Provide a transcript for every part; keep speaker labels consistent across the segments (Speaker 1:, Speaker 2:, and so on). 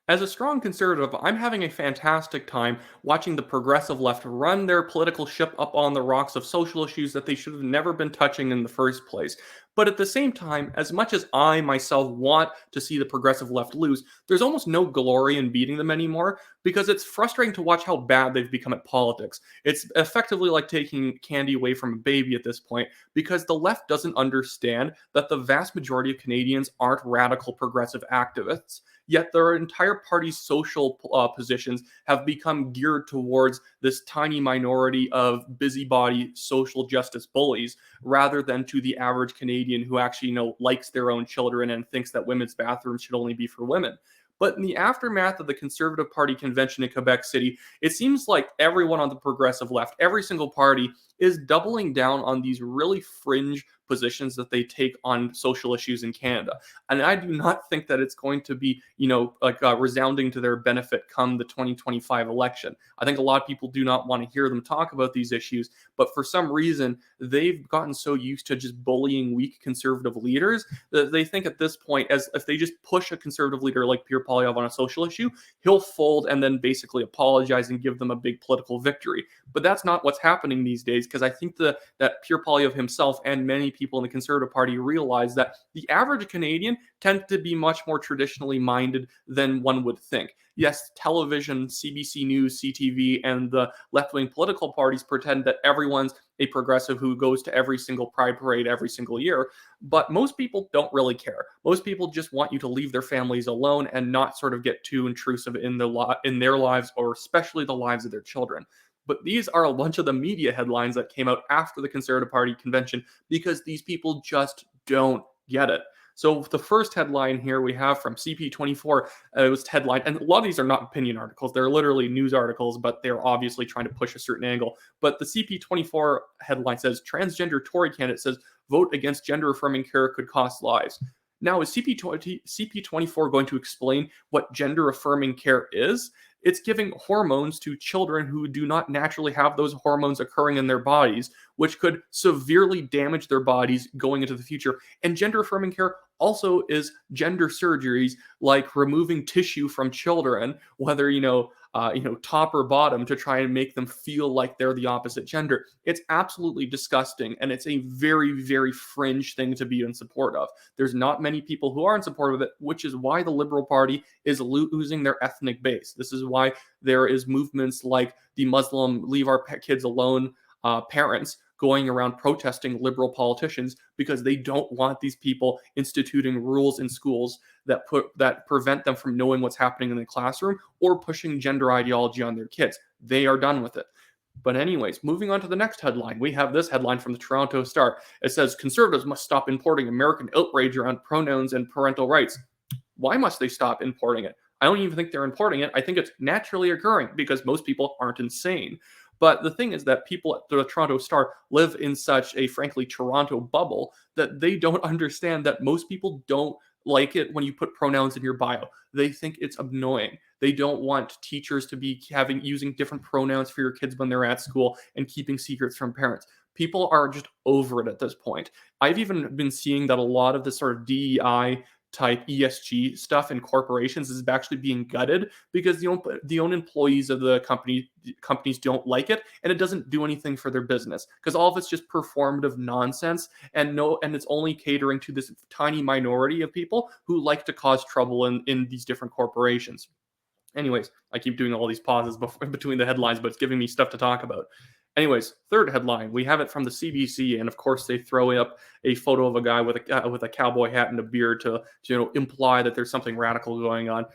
Speaker 1: As a strong conservative, I'm having a fantastic time watching the progressive left run their political ship up on the rocks of social issues that they should have never been touching in the first place. But at the same time, as much as I myself want to see the progressive left lose, there's almost no glory in beating them anymore because it's frustrating to watch how bad they've become at politics. It's effectively like taking candy away from a baby at this point because the left doesn't understand that the vast majority of Canadians aren't radical progressive activists. Yet their entire party's social positions have become geared towards this tiny minority of busybody social justice bullies rather than to the average Canadian who actually, likes their own children and thinks that women's bathrooms should only be for women. But in the aftermath of the Conservative Party convention in Quebec City, it seems like everyone on the progressive left, every single party, is doubling down on these really fringe positions that they take on social issues in Canada. And I do not think that it's going to be, resounding to their benefit come the 2025 election. I think a lot of people do not want to hear them talk about these issues, but for some reason, they've gotten so used to just bullying weak conservative leaders that they think at this point, as if they just push a conservative leader like Pierre Poilievre on a social issue, he'll fold and then basically apologize and give them a big political victory. But that's not what's happening these days, because I think that Pierre Poilievre himself and many people in the Conservative Party realize that the average Canadian tends to be much more traditionally minded than one would think. Yes, television, CBC News, CTV, and the left-wing political parties pretend that everyone's a progressive who goes to every single pride parade every single year, but most people don't really care. Most people just want you to leave their families alone and not sort of get too intrusive in their lives, or especially the lives of their children. But these are a bunch of the media headlines that came out after the Conservative Party convention because these people just don't get it. So the first headline here we have from CP24, it was headline, and a lot of these are not opinion articles. They're literally news articles, but they're obviously trying to push a certain angle. But the CP24 headline says, transgender Tory candidate says, vote against gender-affirming care could cost lives. Now, is CP24 going to explain what gender-affirming care is? It's giving hormones to children who do not naturally have those hormones occurring in their bodies, which could severely damage their bodies going into the future. And gender affirming care also is gender surgeries like removing tissue from children, whether top or bottom, to try and make them feel like they're the opposite gender. It's absolutely disgusting, and it's a very, very fringe thing to be in support of. There's not many people who are in support of it, which is why the Liberal Party is losing their ethnic base. This is why there is movements like the Muslim Leave Our Kids Alone parents going around protesting liberal politicians because they don't want these people instituting rules in schools that prevent them from knowing what's happening in the classroom or pushing gender ideology on their kids. They are done with it. But anyways, moving on to the next headline. We have this headline from the Toronto Star. It says, conservatives must stop importing American outrage around pronouns and parental rights. Why must they stop importing it? I don't even think they're importing it. I think it's naturally occurring because most people aren't insane. But the thing is that people at the Toronto Star live in such a, frankly, Toronto bubble that they don't understand that most people don't like it when you put pronouns in your bio. They think it's annoying. They don't want teachers to be using different pronouns for your kids when they're at school and keeping secrets from parents. People are just over it at this point. I've even been seeing that a lot of this sort of DEI type ESG stuff in corporations is actually being gutted because the own employees of the companies don't like it, and it doesn't do anything for their business because all of it's just performative nonsense, and it's only catering to this tiny minority of people who like to cause trouble in these different corporations. Anyways, I keep doing all these pauses between the headlines, but it's giving me stuff to talk about. Anyways, third headline, we have it from the CBC, and of course they throw up a photo of a guy with a cowboy hat and a beard to imply that there's something radical going on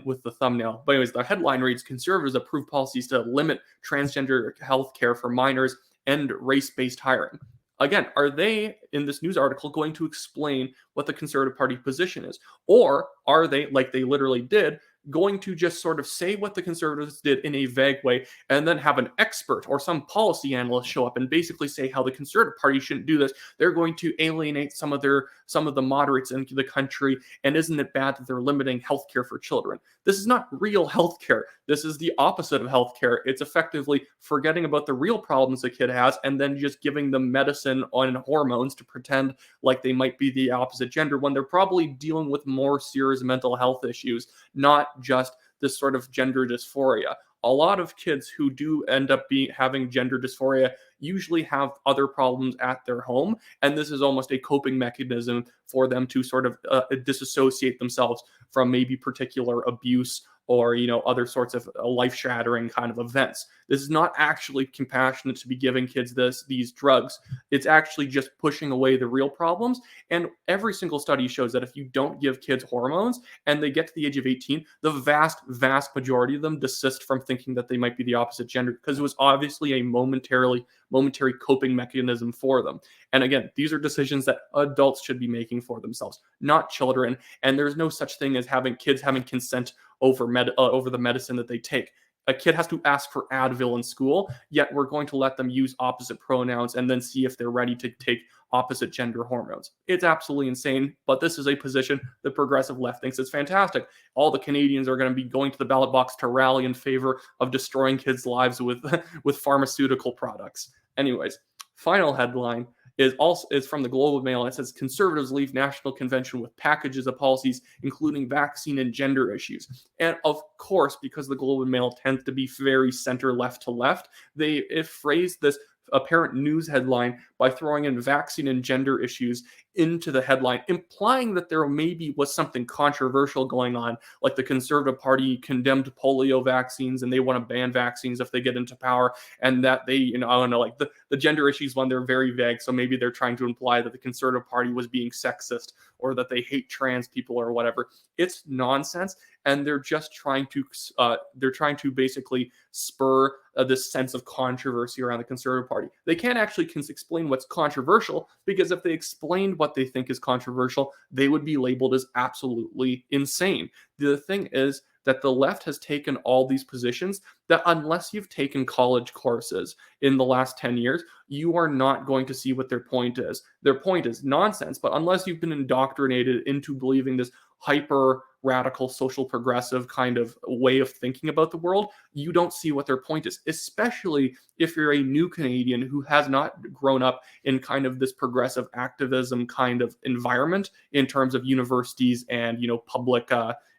Speaker 1: with the thumbnail. But anyways, the headline reads, conservatives approve policies to limit transgender health care for minors and race-based hiring. Again, are they, in this news article, going to explain what the Conservative Party position is? Or are they, like they literally did, going to just sort of say what the Conservatives did in a vague way and then have an expert or some policy analyst show up and basically say how the Conservative Party shouldn't do this? They're going to alienate some of the moderates in the country, and isn't it bad that they're limiting healthcare for children? This is not real healthcare. This is the opposite of healthcare. It's effectively forgetting about the real problems a kid has and then just giving them medicine on hormones to pretend like they might be the opposite gender when they're probably dealing with more serious mental health issues, not not just this sort of gender dysphoria. A lot of kids who do end up having gender dysphoria usually have other problems at their home, and this is almost a coping mechanism for them to sort of disassociate themselves from maybe particular abuse or other sorts of life-shattering kind of events. This is not actually compassionate to be giving kids these drugs. It's actually just pushing away the real problems. And every single study shows that if you don't give kids hormones and they get to the age of 18, the vast majority of them desist from thinking that they might be the opposite gender, because it was obviously a momentary coping mechanism for them. And again, these are decisions that adults should be making for themselves, not children. And there's no such thing as having kids having consent over the medicine that they take. A kid has to ask for Advil in school, yet we're going to let them use opposite pronouns and then see if they're ready to take opposite gender hormones. It's absolutely insane, but this is a position the progressive left thinks is fantastic. All the Canadians are going to be going to the ballot box to rally in favor of destroying kids' lives with with pharmaceutical products. Anyways, final headline is from the Globe and Mail, and it says conservatives leave National Convention with packages of policies including vaccine and gender issues. And of course, because the Globe and Mail tends to be very center left to left, they phrased this apparent news headline by throwing in vaccine and gender issues into the headline, implying that there maybe was something controversial going on, like the Conservative Party condemned polio vaccines and they want to ban vaccines if they get into power, and that they, I don't know, like the gender issues one, they're very vague, so maybe they're trying to imply that the Conservative Party was being sexist or that they hate trans people or whatever. It's nonsense, and they're just trying to basically spur this sense of controversy around the Conservative Party. They can't actually explain what's controversial, because if they explained what they think is controversial, they would be labeled as absolutely insane. The thing is that the left has taken all these positions that, unless you've taken college courses in the last 10 years, you are not going to see what their point is. Their point is nonsense, but unless you've been indoctrinated into believing this hyper radical social progressive kind of way of thinking about the world, you don't see what their point is, especially if you're a new Canadian who has not grown up in kind of this progressive activism kind of environment in terms of universities and public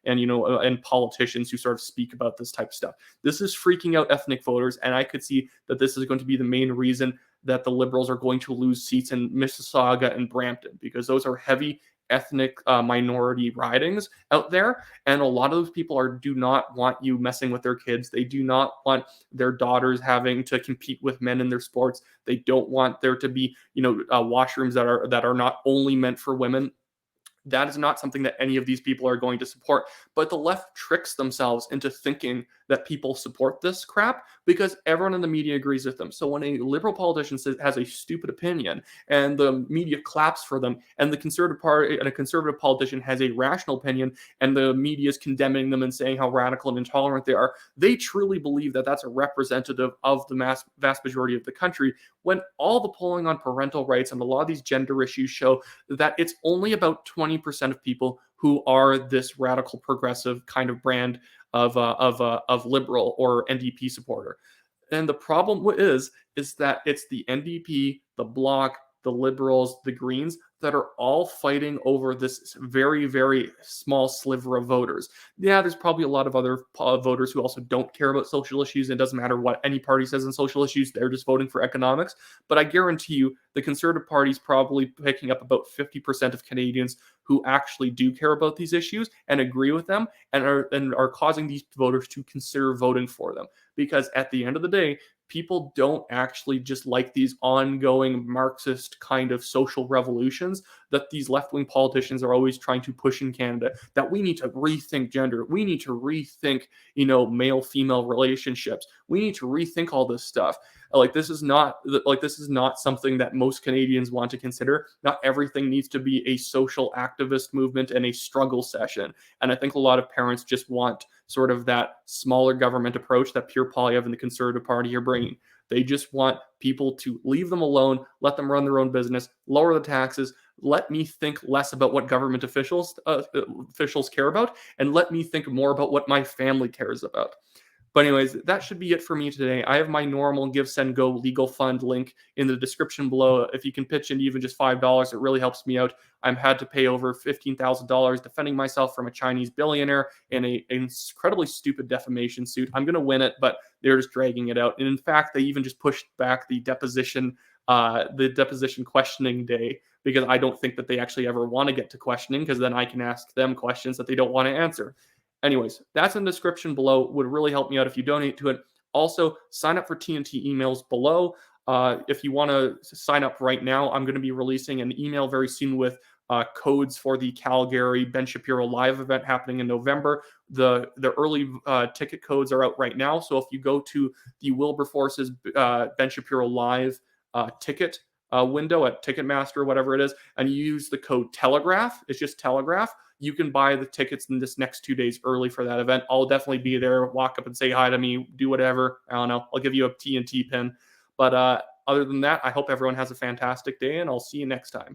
Speaker 1: and politicians who sort of speak about this type of stuff. This is freaking out ethnic voters, and I could see that this is going to be the main reason that the Liberals are going to lose seats in Mississauga and Brampton, because those are heavy ethnic minority ridings out there, and a lot of those people do not want you messing with their kids. They do not want their daughters having to compete with men in their sports. They don't want there to be washrooms that are not only meant for women. That is not something that any of these people are going to support. But the left tricks themselves into thinking that people support this crap because everyone in the media agrees with them. So when a liberal politician has a stupid opinion and the media claps for them, and the Conservative Party and a conservative politician has a rational opinion and the media is condemning them and saying how radical and intolerant they are, they truly believe that that's a representative of the vast majority of the country, when all the polling on parental rights and a lot of these gender issues show that it's only about 20% of people who are this radical progressive kind of brand of liberal or NDP supporter. And the problem is that it's the NDP, the Bloc, the Liberals, the Greens that are all fighting over this very, very small sliver of voters. Yeah, there's probably a lot of other voters who also don't care about social issues. It doesn't matter what any party says on social issues. They're just voting for economics. But I guarantee you, the Conservative Party is probably picking up about 50% of Canadians who actually do care about these issues and agree with them, and are causing these voters to consider voting for them. Because at the end of the day, people don't actually just like these ongoing Marxist kind of social revolutions that these left-wing politicians are always trying to push in Canada, that we need to rethink gender. We need to rethink, male-female relationships. We need to rethink all this stuff. This is not something that most Canadians want to consider. Not everything needs to be a social activist movement and a struggle session. And I think a lot of parents just want sort of that smaller government approach that Pierre Poilievre and the Conservative Party are bringing. They just want people to leave them alone, let them run their own business, lower the taxes, let me think less about what government officials care about, and let me think more about what my family cares about. But anyways, that should be it for me today. I have my normal Give Send Go legal fund link in the description below. If you can pitch in even just $5, it really helps me out. I'm had to pay over $15,000 defending myself from a Chinese billionaire in an incredibly stupid defamation suit. I'm going to win it, but they're just dragging it out. And in fact, they even just pushed back the deposition questioning day, because I don't think that they actually ever want to get to questioning, because then I can ask them questions that they don't want to answer. Anyways, that's in the description below. Would really help me out if you donate to it. Also, sign up for TNT emails below. If you want to sign up right now, I'm going to be releasing an email very soon with codes for the Calgary Ben Shapiro live event happening in November. The early ticket codes are out right now. So if you go to the Wilberforce's Ben Shapiro live ticket window at Ticketmaster, whatever it is, and you use the code Telegraph, it's just Telegraph, you can buy the tickets in this next 2 days early for that event. I'll definitely be there. Walk up and say hi to me, do whatever. I don't know. I'll give you a TNT pin. But other than that, I hope everyone has a fantastic day, and I'll see you next time.